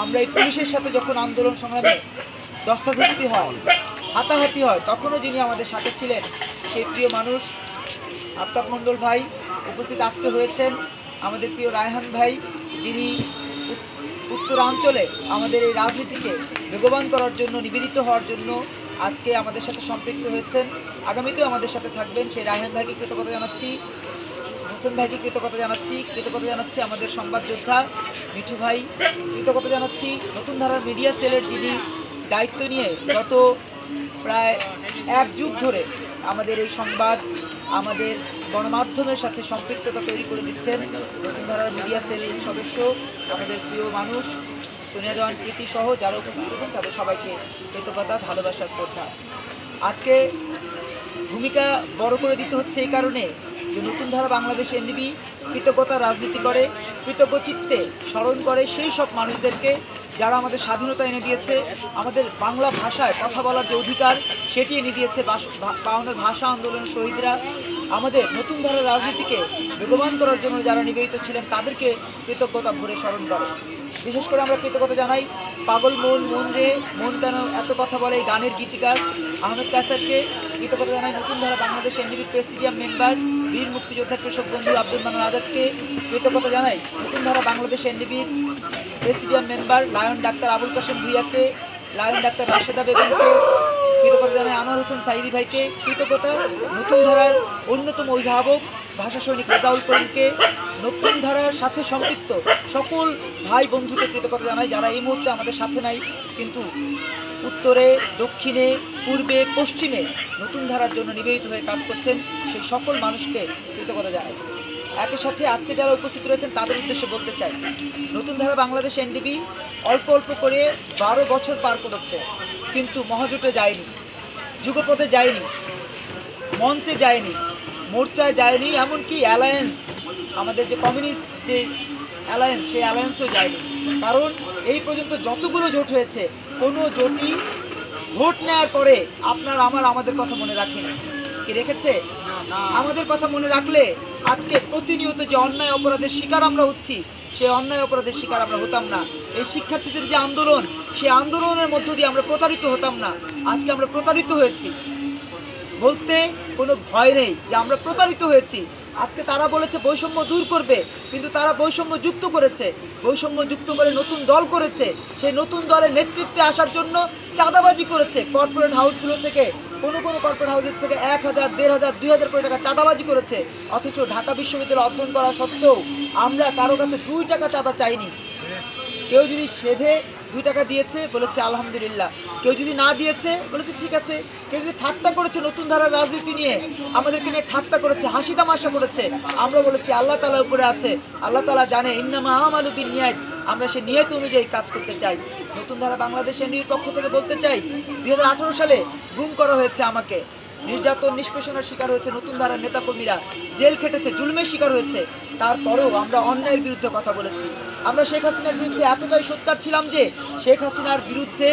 আমরা এই পুলিশের সাথে যখন আন্দোলন সংগ্রামে দস্তাধস্তি হয়, হাতাহাতি হয়, তখনও যিনি আমাদের সাথে ছিলেন সেই প্রিয় মানুষ আফতাব মণ্ডল ভাই উপস্থিত আজকে হয়েছেন। আমাদের প্রিয় রায়হান ভাই, যিনি উত্তরাঞ্চলে আমাদের এই রাজনীতিকে বেগবান করার জন্য, নিবেদিত হওয়ার জন্য আজকে আমাদের সাথে সম্পৃক্ত হয়েছেন, আগামীতেও আমাদের সাথে থাকবেন। সেই রায়হান ভাইকে কৃতজ্ঞতা জানাচ্ছি, হোসেন ভাইকে কৃতজ্ঞতা জানাচ্ছি আমাদের সংবাদ যোদ্ধা মিঠু ভাই, কৃতজ্ঞতা জানাচ্ছি নতুন ধারার মিডিয়া সেলের যিনি দায়িত্ব নিয়ে গত প্রায় এক যুগ ধরে আমাদের এই সংবাদ, আমাদের গণমাধ্যমের সাথে সম্পৃক্ততা তৈরি করে দিচ্ছেন। নতুন ধারার মিডিয়া সেলের সদস্য আমাদের প্রিয় মানুষ সোনিয়া দেওয়ান প্রীতি সহ যারা উপস্থিত করেছেন তাদের সবাইকে কৃতজ্ঞতা, ভালোবাসা, শ্রদ্ধা। আজকে ভূমিকা বড় করে দিতে হচ্ছে এই কারণে যে নতুন ধারা বাংলাদেশ এনডিবি কৃতজ্ঞতা রাজনীতি করে, কৃতজ্ঞ চিত্তে স্মরণ করে সেই সব মানুষদেরকে যারা আমাদের স্বাধীনতা এনে দিয়েছে, আমাদের বাংলা ভাষায় কথা বলার যে অধিকার সেটি এনে দিয়েছে আমাদের ভাষা আন্দোলনের শহীদরা। আমাদের নতুন ধারার রাজনীতিকে বেগবান করার জন্য যারা নিবেদিত ছিলেন তাদেরকে কৃতজ্ঞতা ভরে স্মরণ করে। বিশেষ করে আমরা কৃতজ্ঞতা জানাই পাগল মন রে মন কেন এত কথা বলে এই গানের গীতিকার আহমেদ কায়সারকে, কৃতজ্ঞতা জানাই নতুন ধারা বাংলাদেশ এনডিবির প্রেসিডিয়াম মেম্বার বীর মুক্তিযোদ্ধা কৃষক বন্ধু আব্দুল মান্নান আজাদকে, কৃতজ্ঞতা জানাই নতুন ধারা বাংলাদেশ এনডিবির presidium member lion doctor Abul Kashem ভুইয়াকে, লায়ন ডাক্তার রাশেদা বেগমকে, কৃতজ্ঞতা জানাই আনোয়ার হোসেন সাইদি ভাইকে, কৃতজ্ঞতা নতুন ধারার অন্যতম অভিভাবক ভাষা সৈনিক রেজাউল করিমকে, নতুন ধারার সাথে সম্পৃক্ত সকল ভাই বন্ধুকে কৃতজ্ঞতা জানাই যারা এই মুহূর্তে আমাদের সাথে নাই, কিন্তু উত্তরে, দক্ষিণে, পূর্বে, পশ্চিমে নতুন ধারার জন্য নিবেদিত হয়ে কাজ করছেন সেই সকল মানুষকে কৃতজ্ঞতা জানাই। একই সাথে আজকে যারা উপস্থিত রয়েছেন তাদের উদ্দেশ্যে বলতে চাই, নতুন ধারা বাংলাদেশ এনডিবি অল্প অল্প করে 12 বছর পার করেছে, কিন্তু মহাজোটে যায়নি, যুগপথে যায়নি, মঞ্চে যায়নি, মোর্চায় যায়নি, এমনকি অ্যালায়েন্স, আমাদের যে কমিউনিস্ট যে অ্যালায়েন্স সেই অ্যালায়েন্সও যায়নি। কারণ এই পর্যন্ত যতগুলো জোট হয়েছে কোনো জোটই ভোট নেওয়ার পরে আমাদের কথা মনে রাখেনি। কি রেখেছে? আমাদের কথা মনে রাখলে আজকে প্রতিনিয়ত যে অন্যায় অপরাধের শিকার আমরা হচ্ছি সেই অন্যায় অপরাধের শিকার আমরা হতাম না। এই শিক্ষার্থীদের যে আন্দোলন, সেই আন্দোলনের মধ্য দিয়ে আমরা প্রতারিত হতাম না। আজকে আমরা প্রতারিত হয়েছি, বলতে কোনো ভয় নেই যে আমরা প্রতারিত হয়েছি। আজকে তারা বলেছে বৈষম্য দূর করবে, কিন্তু তারা বৈষম্য যুক্ত করেছে, বৈষম্য যুক্ত করে নতুন দল করেছে। সেই নতুন দলের নেতৃত্বে আসার জন্য চাঁদাবাজি করেছে। কর্পোরেট হাউসগুলো থেকে কোনো কর্পোরেট হাউসের থেকে 1000, 1500, 2000 কোটি টাকা চাঁদাবাজি করেছে। অথচ ঢাকা বিশ্ববিদ্যালয়ে অধ্যয়ন করা সত্ত্বেও আমরা কারো কাছে 2 টাকা চাঁদা চাইনি। কেউ যদি সেধে 2 টাকা দিয়েছে বলেছে আলহামদুলিল্লাহ, কেউ যদি না দিয়েছে বলেছে ঠিক আছে। কেউ যদি ঠাট্টা করেছে নতুন ধারার রাজনীতি নিয়ে, আমাদেরকে নিয়ে ঠাট্টা করেছে, হাসি তামাশা করেছে, আমরা বলেছি আল্লাহ তাআলা উপরে আছে, আল্লাহ তাআলা জানে, ইন্নামা আমালু বিন্নিয়াত, আমরা সে নিয়ত অনুযায়ী কাজ করতে চাই। নতুন ধারা বাংলাদেশ এনডিবির পক্ষ থেকে বলতে চাই 2018 সালে গুম করা হয়েছে, আমাকে নির্যাতন নিষ্পেষণের শিকার হয়েছে নতুন ধারার নেতাকর্মীরা, জেল খেটেছে, জুলমের শিকার হয়েছে। তারপরেও আমরা অন্যায়ের বিরুদ্ধে কথা বলেছি। আমরা শেখ হাসিনার বিরুদ্ধে এতটাই সোচ্চার ছিলাম যে শেখ হাসিনার বিরুদ্ধে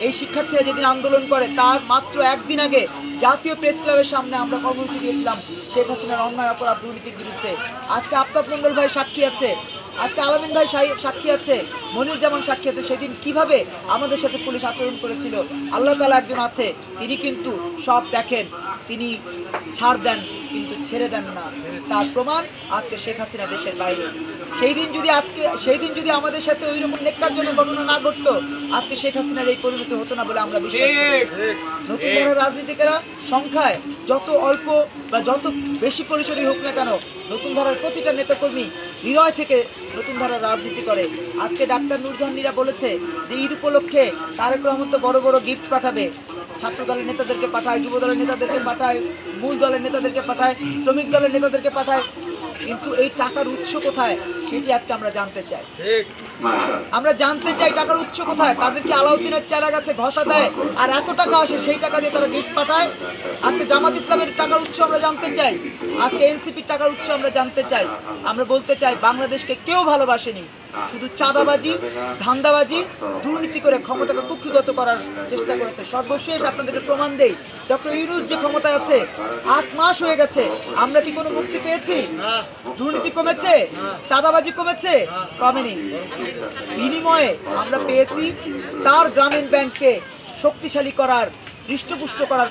এই শিক্ষার্থীরা যেদিন আন্দোলন করে তার মাত্র একদিন আগে জাতীয় প্রেস ক্লাবের সামনে আমরা কর্মসূচি দিয়েছিলাম শেখ হাসিনার অন্যায় অপরাধ দুর্নীতির বিরুদ্ধে। আজকে আফতাব মণ্ডল ভাই সাক্ষী আছে, আজকে আলামিন ভাই সাক্ষী আছে, মনির জামান সাক্ষী আছে, সেদিন কিভাবে আমাদের সাথে পুলিশ আচরণ করেছিল। আল্লাহ তাআলা একজন আছে, তিনি কিন্তু সব দেখেন, তিনি ছাড় দেন কিন্তু ছেড়ে দেন না। তার প্রমাণ আজকে শেখ হাসিনা দেশের বাইরে। সেই দিন যদি আমাদের সাথে ওই রকম নেককারজনক ঘটনা না ঘটতো, আজকে শেখ হাসিনার এই পরিণতি হতো না বলে আমরা বিশ্বাস করি। নতুন ধারার রাজনীতিকেরা সংখ্যায় যত অল্প বা যত বেশি পরিচয় হোক না কেন, নতুন ধারার প্রতিটা নেতাকর্মী হৃদয় থেকে নতুন ধারার রাজনীতি করে। আজকে ডাক্তার নূরজাহান মীরা বলেছে যে ঈদ উপলক্ষে তারেক রহমান তো বড় বড় গিফট পাঠাবে, ছাত্র দলের নেতাদেরকে পাঠায়, যুব দলের নেতাদেরকে পাঠায়, মূল দলের নেতাদেরকে পাঠায়, শ্রমিক দলের নেতাদেরকে পাঠায়, কিন্তু এই টাকার উৎস কোথায় সেটি আজকে আমরা জানতে চাই। আমরা জানতে চাই টাকার উৎস কোথায়। তাদেরকে আলাউদ্দিনের চারা গাছে ঘষা দেয় আর এত টাকা আসে, সেই টাকা দিয়ে তারা গিফট পাঠায়। আজকে জামাত ইসলামের টাকার উৎস আমরা জানতে চাই, আজকে এনসিপির টাকার উৎস আমরা জানতে চাই। আমরা বলতে চাই বাংলাদেশকে কেউ ভালোবাসেনি, শুধু চাঁদাবাজি, ধান্দাবাজি, দুর্নীতি করে ক্ষমতাকে কুক্ষিগত করার চেষ্টা করেছে। সর্বশেষ আপনাদেরকে প্রমাণ দেই, ডক্টর ইউনূস যে ক্ষমতায় আছে 8 মাস হয়ে গেছে, আমরা কি কোনো মুক্তি পেয়েছি? দুর্নীতি কমেছে? চাঁদাবাজি কমেছে? কমেনি। বিনিময়ে আমরা পেয়েছি তার গ্রামীণ ব্যাংককে শক্তিশালী করার, হৃষ্টপুষ্ট করার